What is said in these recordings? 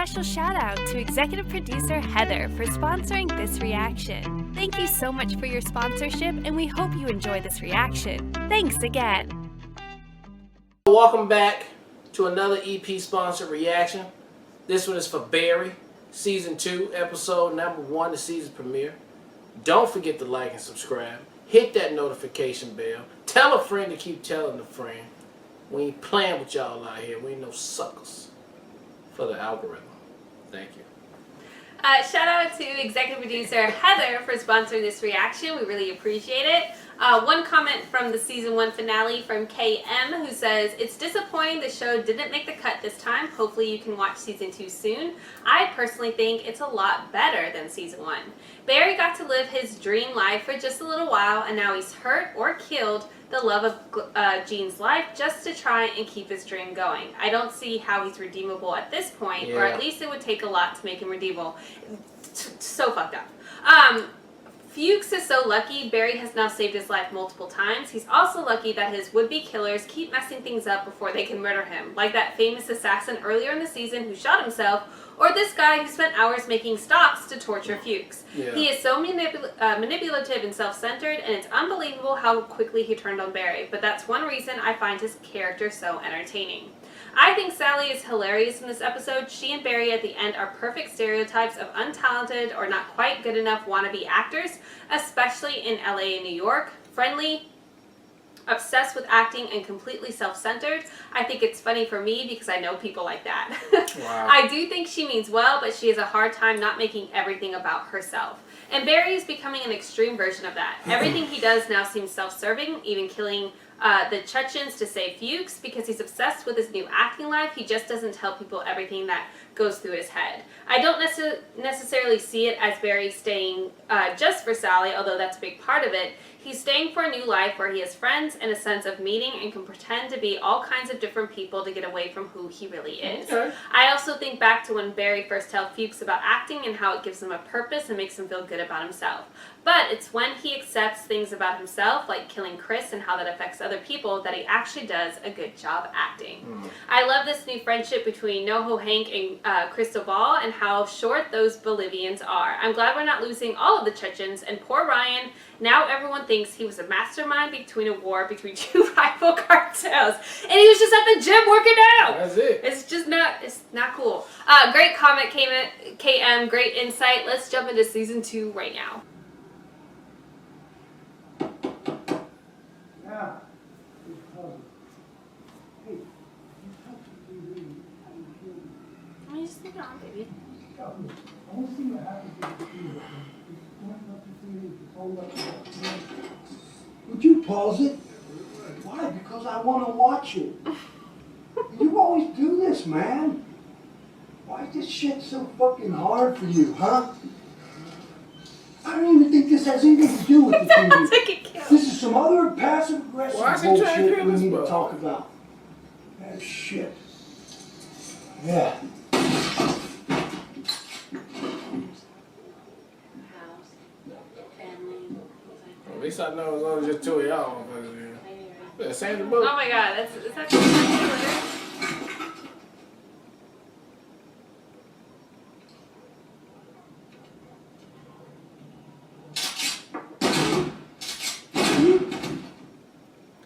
special shout out to executive producer Heather for sponsoring this reaction. Thank you so much for your sponsorship, and we hope you enjoy this reaction. Thanks again. Welcome back to another EP sponsored reaction. This one is for Barry, Season 2, Episode number 1, the season premiere. Don't forget to like and subscribe. Hit that notification bell. Tell a friend to keep telling a friend. We ain't playing with y'all out here. We ain't no suckers for the algorithm. Thank you. Shout out to executive producer Heather for sponsoring this reaction. We really appreciate it. One comment from the season 1 finale from KM, who says, "It's disappointing the show didn't make the cut this time. Hopefully you can watch season 2 soon. I personally think it's a lot better than season 1. Barry got to live his dream life for just a little while, and now he's hurt or killed the love of Jean's life just to try and keep his dream going. I don't see how he's redeemable at this point, or at least it would take a lot to make him redeemable." So fucked up. Fuchs is so lucky. Barry has now saved his life multiple times. He's also lucky that his would-be killers keep messing things up before they can murder him, like that famous assassin earlier in the season who shot himself, or this guy who spent hours making stops to torture Fuchs. He is so manipulative and self-centered, and it's unbelievable how quickly he turned on Barry, but that's one reason I find his character so entertaining. I think Sally is hilarious in this episode. She and Barry at the end are perfect stereotypes of untalented or not quite good enough wannabe actors, especially in LA and New York. Friendly, obsessed with acting, and completely self-centered. I think it's funny for me because I know people like that. Wow. I do think she means well, but she has a hard time not making everything about herself. And Barry is becoming an extreme version of that. Everything he does now seems self-serving, even killing the Chechens to save Fuchs because he's obsessed with his new acting life. He just doesn't tell people everything that goes through his head. I don't necessarily see it as Barry staying just for Sally, although that's a big part of it. He's staying for a new life where he has friends and a sense of meaning and can pretend to be all kinds of different people to get away from who he really is. Okay. I also think back to when Barry first tells Fuchs about acting and how it gives him a purpose and makes him feel good about himself. But it's when he accepts things about himself, like killing Chris and how that affects other people, that he actually does a good job acting. I love this new friendship between NoHo Hank and Cristobal and how short those Bolivians are. I'm glad we're not losing all of the Chechens, and poor Ryan, now everyone thinks he was a mastermind between a war between two rival cartels, and he was just at the gym working out. That's it. It's not cool. Great comment, KM, great insight. Let's jump into season 2 right now. Yeah. Just leave it on, baby. Would you pause it? Why? Because I want to watch it. You always do this, man. Why is this shit so fucking hard for you, huh? I don't even think this has anything to do with the TV. This is some other passive-aggressive bullshit we need to talk about. That shit. Yeah. At least I know it's only just 2 of y'all. Save the book. Oh my god, is that Twitter?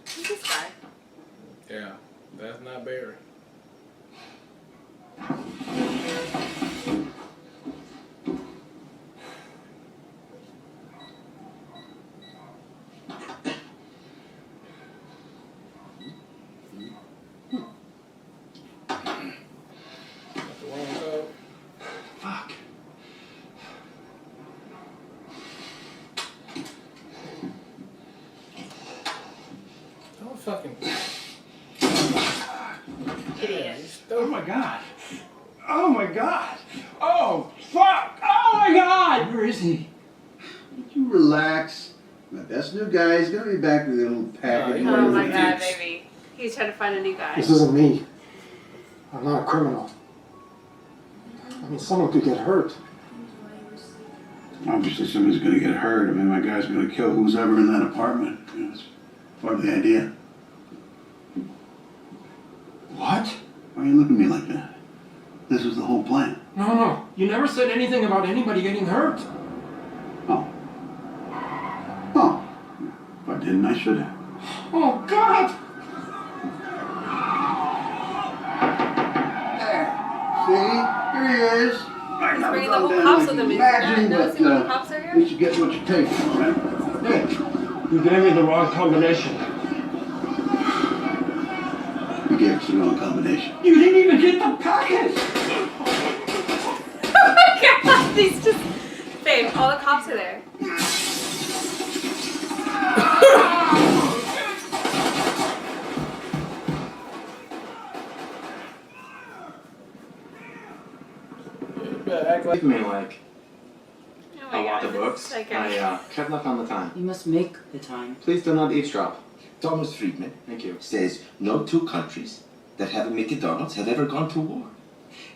Who's this guy? Yeah, that's not Barry. Fuck. Don't fucking... Idiot. Oh my god. Oh my god. Oh, fuck. Oh my god. Where is he? Would you relax? My best new guy is gonna be back with a little package. Oh my god, baby. He's trying to find a new guy. This isn't me. I'm not a criminal. I mean, someone could get hurt. Obviously somebody's gonna get hurt. I mean, my guy's gonna kill who's ever in that apartment. You know, it's part of the idea. What? Why are you looking at me like that? this was the whole plan. No. You never said anything about anybody getting hurt. Oh. Oh. If I didn't, I should have. Oh, God! See? Here he is. He's bringing the whole cops with him. Is he not noticing when the cops are here? You should get what you take for, right? Hey. You gave me the wrong combination. You gave us the wrong combination. You didn't even get the package! Oh my God! He's just... Babe, all the cops are there. Give me like Oh a my lot God, of this books. is like I kept up on the time. You must make the time. Please do not eavesdrop. Thomas Friedman Thank you. says no two countries that have a McDonald's have ever gone to war.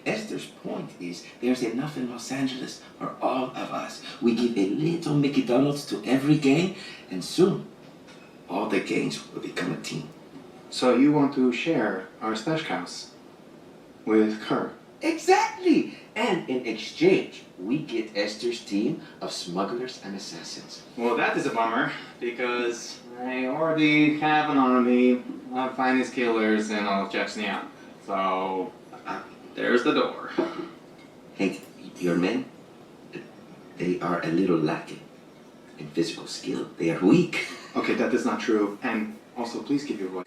Esther's point is there's enough in Los Angeles for all of us. We give a little McDonald's to every gang, and soon all the gangs will become a team. So you want to share our stash house with her? Exactly! And in exchange, we get Esther's team of smugglers and assassins. Well, that is a bummer because I already have an army of finest killers in all of Chechnya. So there's the door. Hank, your men, they are a little lacking in physical skill. They are weak. Okay, that is not true. And also, please keep your voice.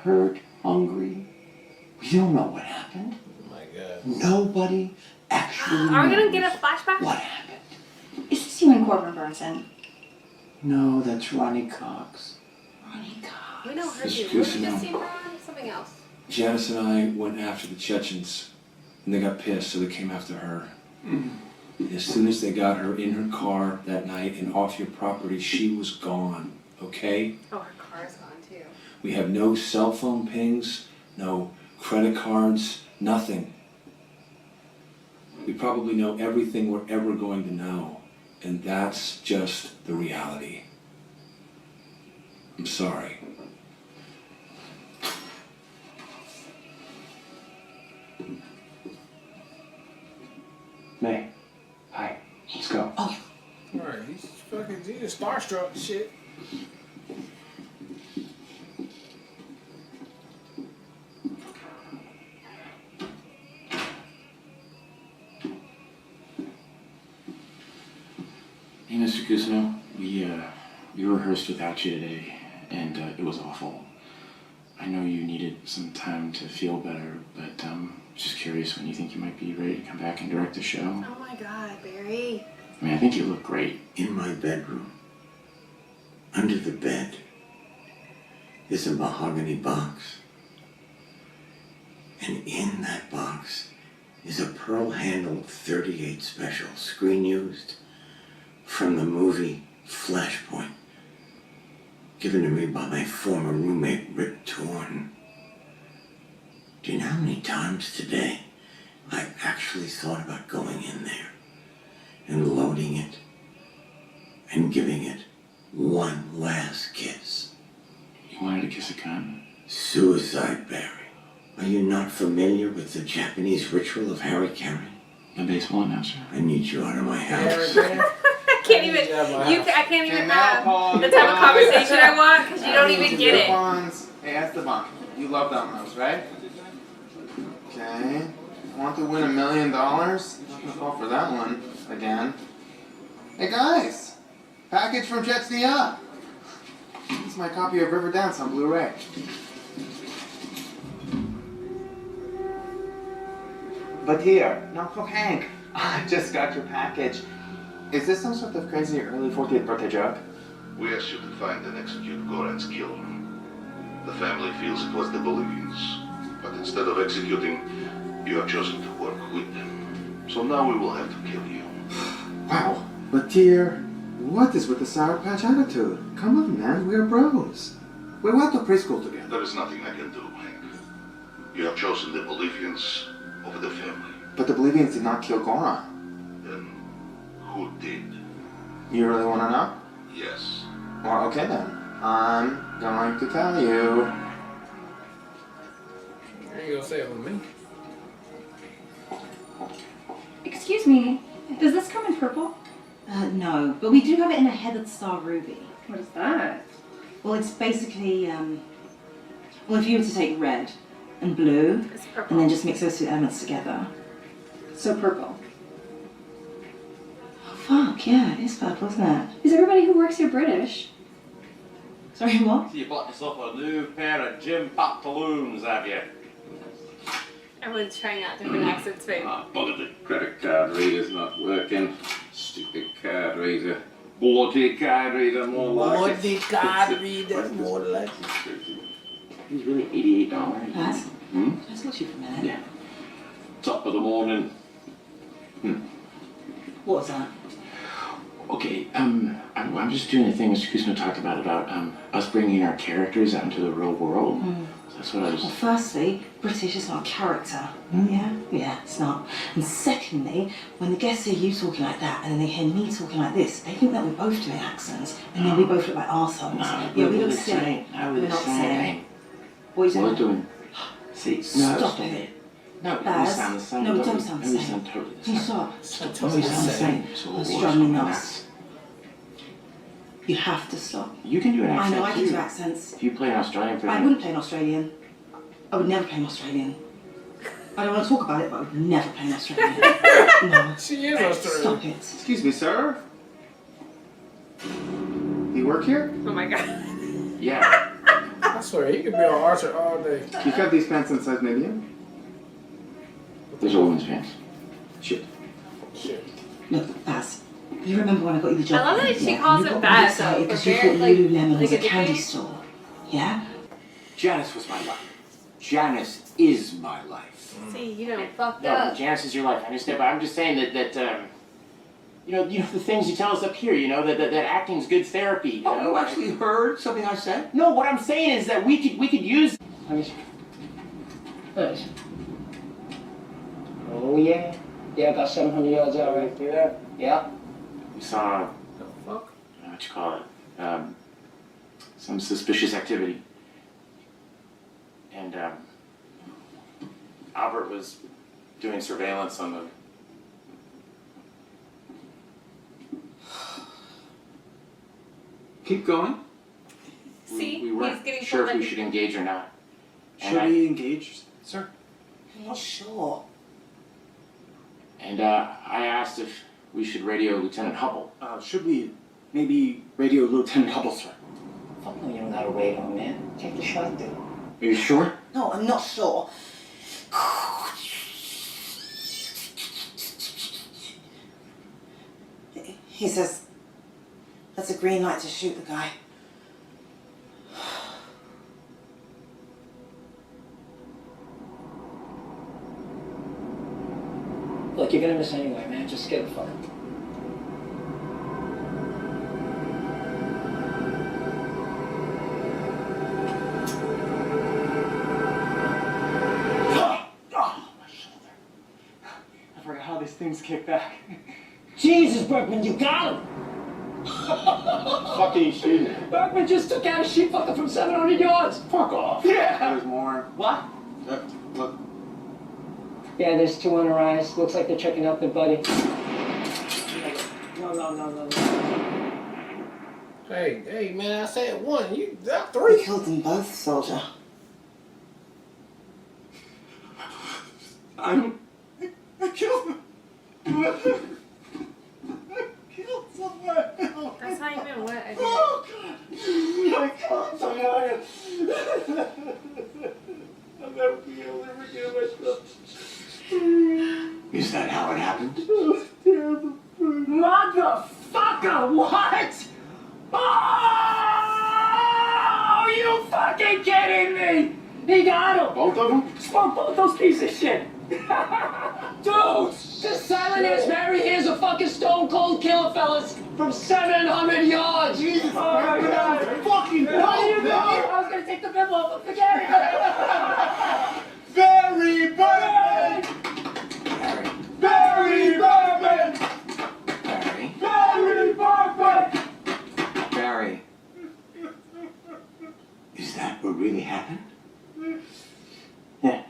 Hurt, hungry. We don't know what happened. Oh my God. Nobody actually Are we gonna knows get a flashback? what happened. Is this you and Corbin Burnson? No, that's Ronnie Cox. Ronnie Cox. We know her It's too. good What to did you know. just see her on? Something else. Janice and I went after the Chechens, and they got pissed, so they came after her. As soon as they got her in her car that night and off your property, she was gone, okay? Oh, her car's gone too. We have no cell phone pings, no credit cards, nothing. We probably know everything we're ever going to know, and that's just the reality. I'm sorry. May. Hi. Let's go. Alright, he's starstruck and shit. Hey, Mr. Cusino, we rehearsed without you today, and it was awful. I know you needed some time to feel better, but just curious when you think you might be ready to come back and direct the show. Oh my God, Barry. I mean, I think you look great. In my bedroom, under the bed, is a mahogany box. And in that box is a pearl-handled .38 special, screen-used, from the movie Flashpoint, given to me by my former roommate, Rip Torn. Do you know how many times today I actually thought about going in there and loading it and giving it one last kiss? You wanted to kiss a gun? Suicide, Barry. Are you not familiar with the Japanese ritual of Harikari? The baseball announcer. I need you out of my house. I can't even. I can't even have the type of conversation I want because you don't even get it. Hey, that's the bond. You love dominoes, right? Okay. Want to win $1 million? Not gonna fall for that one again. Hey guys, package from Chechnya. This is my copy of River Dance on Blu-ray. But here, no, Hank. I just got your package. Is this some sort of crazy early 40th birthday joke? We asked you to find and execute Goran's killer. The family feels it was the Bolivians, but instead of executing, you have chosen to work with them. So now we will have to kill you. Wow. But dear, what is with the Sour Patch attitude? Come on, man, we're bros. We went to preschool together. There is nothing I can do, Hank. You have chosen the Bolivians over the family. But the Bolivians did not kill Goran. Then who did? You really want to know? Yes. Well, okay then. I'm going to tell you. You ain't gonna say it with me. Excuse me, does this come in purple? No, but we do have it in a heathered star ruby. What is that? Well, it's basically, well, if you were to take red and blue, and then just mix those two elements together. So purple. Oh, fuck, yeah, it is purple, isn't it? Is everybody who works here British? Sorry, what? So you bought yourself a new pair of gym pantaloons, have you? Everyone's trying out different accents, babe. Bloody credit card reader's not working. Stupid card reader. Bloody card reader, more like it. Bloody card reader, more like it. He's really $88. That's, Hmm? can I talk to you for a minute? Yeah. Top of the morning. What was that? Okay, I'm just doing a thing Mr. Kuzma talked about us bringing our characters out into the real world. So that's what I was... Well, firstly, British is not a character. Yeah? Yeah, it's not. And secondly, when the guests hear you talking like that and then they hear me talking like this, they think that we're both doing accents and then we both look like arseholes. No, Yeah, we look silly. No, We're not silly. What are you We're doing? doing... See, no, Stop it. it. No, we Baz? sound the same. No, we don't totally. sound the No, we same. sound totally the Can you same. stop? No, we sound the same. So That's what's driving me wrong with nuts. You have to stop. that? You can do an I accent know I can too. do accents. If you play an Australian person... I wouldn't play an Australian. I would never play an Australian. I don't want to talk about it, but I would never play an Australian. No. She is Australian. Stop it. Excuse me, sir. You work here? Oh my god. Yeah. I swear, he could be on Archer all day. You cut these pants in size medium? There's a woman's pants. Shit. Shit. Look, Baz, you remember when I got you the job? I love that she Yeah, calls you it got Baz, really excited though, because for you Barrett, thought like- Lululemon like was a a candy nickname? store. Yeah? Janice was my life. Janice is my life. See, you know, fucked No, up. Janice is your life. I understand, but I'm just saying that you know the things you tell us up here. You know that acting's good therapy. You Oh, know? you actually heard something I said? No, what I'm saying is that we could use. Let me see. Nice. Oh yeah. Yeah, about 700 yards out right there. Yeah. We saw The fuck? what you call it, some suspicious activity, and Albert was doing surveillance on the. Keep going. See, we weren't he's getting sure if we pulled in. should engage or not. And Should I- we engage, sir? I'm not sure. And I asked if we should radio Lieutenant Hubble. Should we maybe radio Lieutenant Hubble, sir? Fuck no, you don't know how to radar, man. Take the shot, dude. Are you sure? No, I'm not sure. He says that's a green light to shoot the guy. Look, you're gonna miss anyway, man. Just get a fucking. I forgot how these things kick back. Jesus, Bergman, you got him! Fuck are you shooting? Bergman just took out a sheep fucker from 700 yards. Fuck off. Yeah. There's more. What? Look. Yeah, there's two on our eyes. Looks like they're checking out their buddy. No. Hey, man, I said one. You got We three. killed them both, soldier. I killed him. I killed someone else. That's not even what I did. Oh, God. I killed someone. I'll never be able to forgive myself. Is that how it happened? Oh, terrible. Motherfucker, what? Oh, you fucking kidding me? He got him. Both of them? Smoke both those pieces of shit. Dude, this silent ass Mary here's a fucking stone cold killer, fellas, from 700 yards. Jesus, oh my God. Fucking What are you doing? I was gonna take the bib off. Forget it. Barry Bergman! Barry Bergman! Barry? Barry Bergman! Barry. Is that what really happened? Yeah.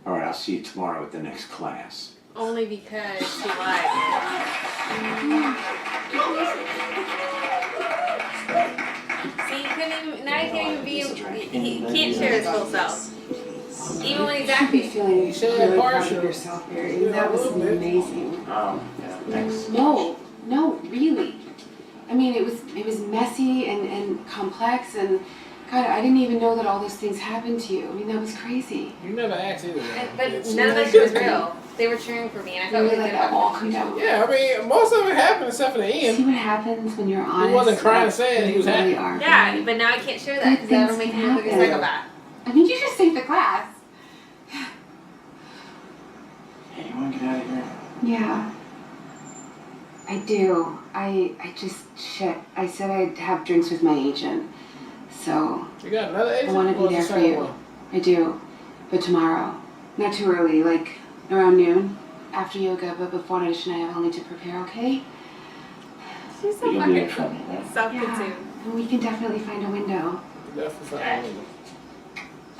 All right, I'll see you tomorrow at the next class. Only because she lied. See, he couldn't even, now he can't even be, he can't share his full self. Even when he's acting. Feeling really proud of yourself, Barry. That was amazing. Yeah, thanks. No, really. I mean, it was messy and complex, and God, I didn't even know that all those things happened to you. I mean, that was crazy. You never asked either. But none of that shit was real. They were cheering for me, and I felt really let good that about all that. come down. Yeah, I mean, most of it happened except for the end. See what happens when you're honest. He wasn't crying and saying he was happy. Really are, Yeah, Barry. but now I can't share that because that'll make me look like a happen. psychopath. I mean, you just saved the class. Hey, you want to get out of here? Yeah. I do. I just, shit. I said I'd have drinks with my agent. So, You got another agent? I want to Or be is there the for same you. one? I do. But tomorrow. Not too early, like around noon. After yoga, but before an audition I have only to prepare, okay? She's so You'll be in fucking trouble. self-consumed. And we can definitely find a window. Definitely fine.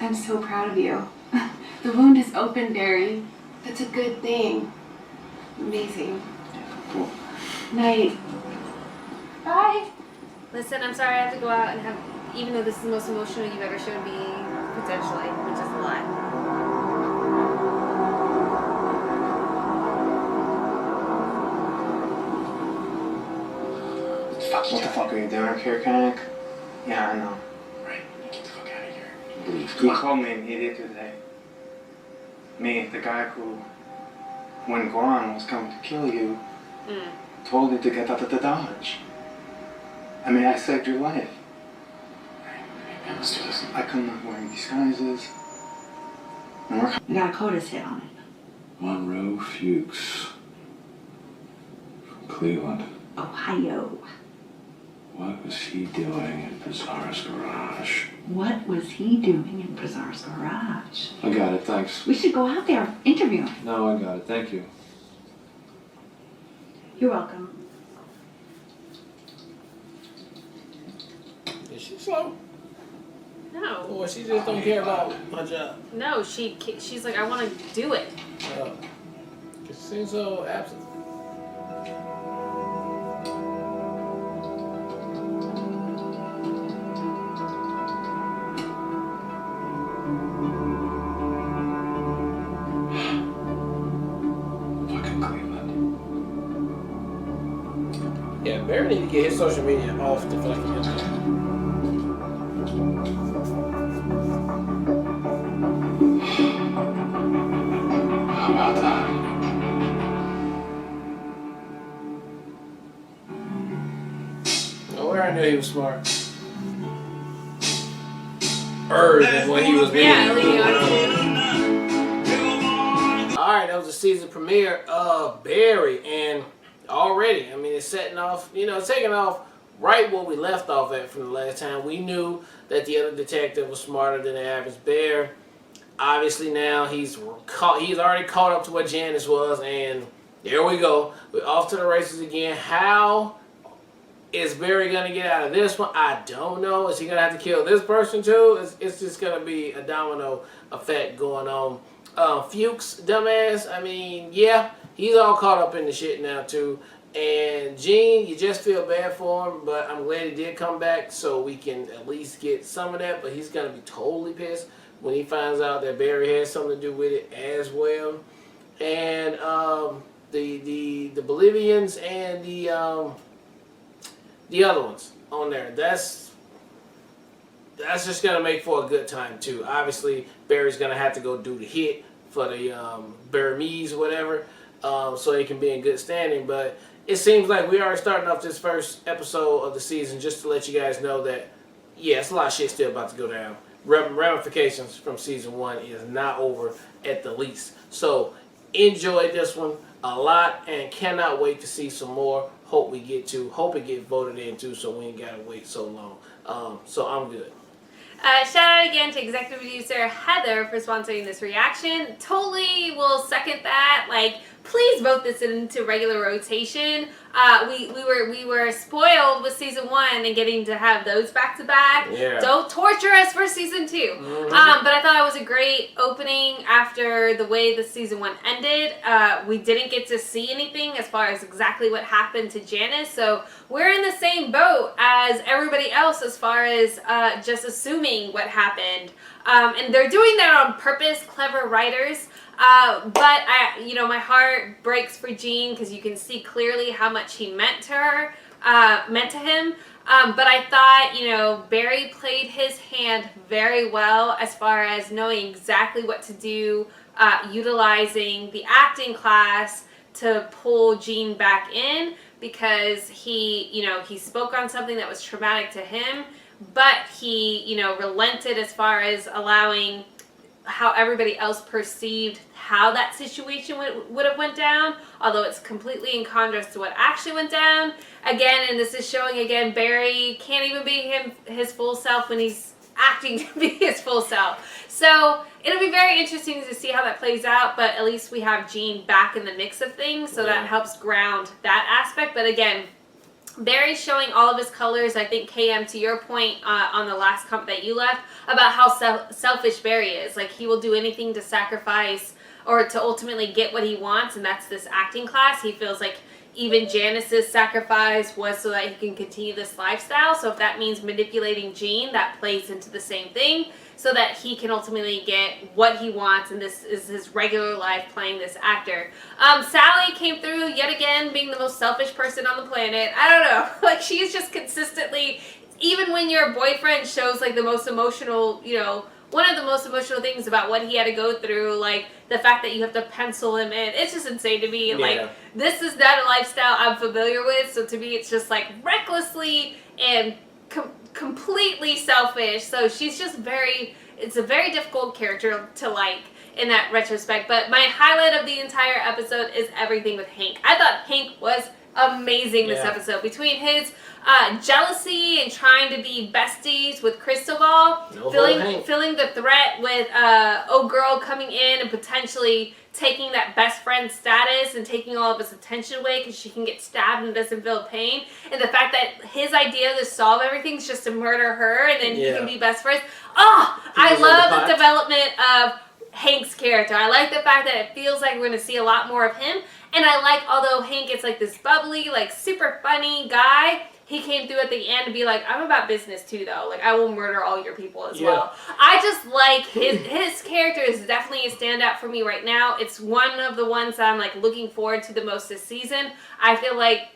I'm so proud of you. The wound is open, Barry. That's a good thing. Amazing. Cool. Night. Bye. Listen, I'm sorry I have to go out and have, even though this is the most emotional you've ever shown me, potentially, which is a lot. What the fuck are you doing here, Koenig? Yeah, I know. Right, get the fuck out of here. Leave. He called me an idiot today. Me, the guy who, when Goran was coming to kill you, told you to get out of the Dodge. I mean, I saved your life. Yeah, let's do this. I come not wearing disguises. And we're We got a CODIS hit on it. Monroe Fuchs from Cleveland. Ohio. What was he doing in Bizarre's garage? What was he doing in Brazar's garage? I got it, thanks. We should go out there, interview him. No, I got it, thank you. You're welcome. Is she slow? No. Or she just don't care about her job? No, she's like, I want to do it. She seems so absent. Fucking Cleveland. Yeah, Barry need to get his social media off the fucking internet. How about that? Oh, where I knew he was smart. Than when he was being. Yeah, leading on to. Alright, that was the season premiere of Barry, and already, I mean, it's setting off, it's taking off right where we left off at from the last time. We knew that the other detective was smarter than the average bear. Obviously now he's already caught up to what Janice was, and there we go. We're off to the races again. How is Barry going to get out of this one? I don't know. Is he going to have to kill this person too? It's just going to be a domino effect going on. Fuchs, dumbass, I mean, yeah, he's all caught up in the shit now too. And Gene, you just feel bad for him, but I'm glad he did come back so we can at least get some of that. But he's going to be totally pissed when he finds out that Barry has something to do with it as well. And the Bolivians and the other ones on there, that's just going to make for a good time too. Obviously, Barry's going to have to go do the hit for the Burmese or whatever, so he can be in good standing. But it seems like we are starting off this first episode of the season just to let you guys know that, yeah, it's a lot of shit still about to go down. Ramifications from season 1 is not over at the least. So enjoyed this one a lot and cannot wait to see some more. Hope it get voted into so we ain't gotta wait so long. So I'm good. Shout out again to executive producer Heather for sponsoring this reaction. Totally will second that. Like, please vote this into regular rotation. We were spoiled with season 1 and getting to have those back to back. Yeah. Don't torture us for season 2. Mm-hmm. But I thought it was a great opening after the way the season 1 ended. We didn't get to see anything as far as exactly what happened to Janice, so we're in the same boat as everybody else as far as just assuming what happened. And they're doing that on purpose, clever writers. But my heart breaks for Jean because you can see clearly how much he meant to her, meant to him. But I thought, Barry played his hand very well as far as knowing exactly what to do, utilizing the acting class to pull Jean back in because he spoke on something that was traumatic to him, but he, relented as far as allowing how everybody else perceived how that situation would have went down, although it's completely in contrast to what actually went down. Again, and this is showing again, Barry can't even be his full self when he's acting to be his full self. So it'll be very interesting to see how that plays out, but at least we have Jean back in the mix of things, so that helps ground that aspect. But again, Barry's showing all of his colors. I think, KM, to your point on the last comment that you left about how selfish Barry is. Like, he will do anything to sacrifice or to ultimately get what he wants, and that's this acting class. He feels like even Janice's sacrifice was so that he can continue this lifestyle. So if that means manipulating Jean, that plays into the same thing, so that he can ultimately get what he wants, and this is his regular life playing this actor. Sally came through yet again being the most selfish person on the planet. I don't know. Like, she's just consistently, even when your boyfriend shows like the most emotional, one of the most emotional things about what he had to go through, like the fact that you have to pencil him in, it's just insane to me. Like, this is not a lifestyle I'm familiar with, so to me it's just like recklessly and completely selfish. So she's just it's a very difficult character to like in that retrospect. But my highlight of the entire episode is everything with Hank. I thought Hank was amazing this episode. Between his jealousy and trying to be besties with Cristobal, feeling the threat with old girl coming in and potentially taking that best friend status and taking all of his attention away because she can get stabbed and doesn't feel pain, and the fact that his idea to solve everything is just to murder her and then he can be best friends. I love the development of Hank's character. I like the fact that it feels like we're going to see a lot more of him, and I like, although Hank is like this bubbly, like super funny guy, he came through at the end to be like, I'm about business too, though. Like, I will murder all your people as well. I just like his character is definitely a standout for me right now. It's one of the ones that I'm like looking forward to the most this season. I feel like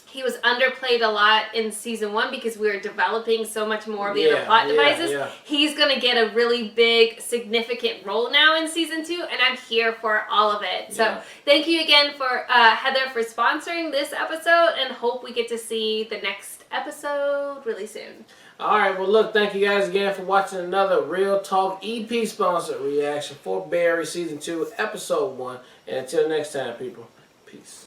he was underplayed a lot in season 1 because we were developing so much more of the other plot devices. He's going to get a really big, significant role now in season 2, and I'm here for all of it. So thank you again for Heather for sponsoring this episode, and hope we get to see the next episode really soon. All right, well, look, thank you guys again for watching another Real Talk EP sponsored reaction for Barry Season 2, Episode 1. And until next time, people, peace.